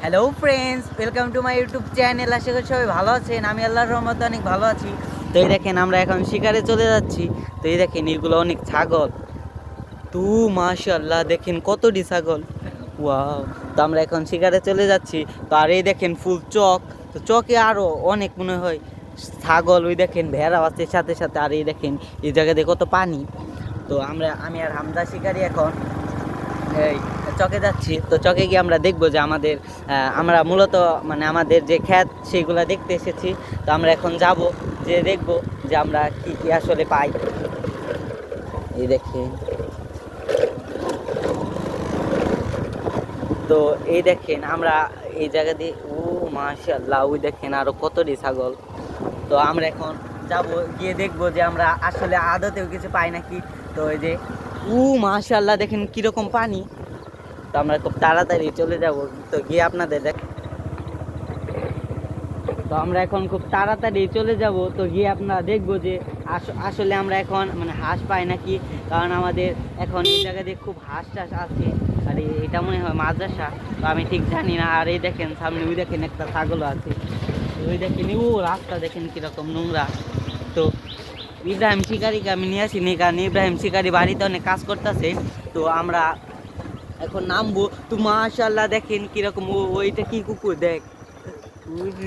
Hello friends, welcome to my YouTube channel. আশা করি সবাই ভালো আছেন। আমি আল্লাহর রহমতে অনেক ভালো আছি। তো এই দেখেন, আমরা এখন শিকারে চলে যাচ্ছি। তো এই দেখেন, এগুলো অনেক ছাগল। তো মাশাআল্লাহ, দেখেন কতটি ছাগল। ওয়াও! তো আমরা এখন শিকারে চলে যাচ্ছি। তো আর এই দেখেন ফুল চক। তো চকে আরও অনেক মনে হয় ছাগল। ওই দেখেন ভেড়া আছে সাথে সাথে। আর এই দেখেন এই জায়গাতে কত পানি। তো আমি আর হামজা শিকারি এখন এই চকে যাচ্ছি। তো চকে গিয়ে আমরা দেখবো যে আমরা মূলত মানে আমাদের যে ক্ষেত সেইগুলো দেখতে এসেছি। তো আমরা এখন যাব, যে দেখবো যে আমরা কি কি আসলে পাই। এই দেখেন, তো এই দেখেন আমরা এই জায়গা দিয়ে মাশাআল্লাহ, ওই দেখেন আরো কতটি ছাগল। তো আমরা এখন যাব, গিয়ে দেখবো যে আমরা আসলে আদতেও কিছু পাই নাকি। তো এই যে মাশাআল্লাহ, দেখেন কিরকম পানি। তো আমরা খুব তাড়াতাড়ি চলে যাব। তো গিয়ে আপনাদের তো আমরা এখন খুব তাড়াতাড়ি চলে যাব। তো গিয়ে আপনারা দেখবো যে আসলে আমরা এখন মানে হাঁস পাই নাকি। কারণ আমাদের এখন এই জায়গাতে খুব হাঁস টাস আছে। আর এটা মনে হয় মাদ্রাসা, তো আমি ঠিক জানি না। আর এই দেখেন সামনে, ওই দেখেন একটা ছাগলও আছে। ওই দেখেন রাস্তা দেখেন কিরকম নোংরা। তো ইব্রাহিম শিকারিকে আমি নিয়ে আসিনি, কারণ ইব্রাহিম শিকারি বাড়িতে অনেক কাজ করতেছে। তো আমরা এখন নামবো। তো মাশাআল্লাহ, দেখেন কিরকম। ওইটা কি কুকুর, দেখ।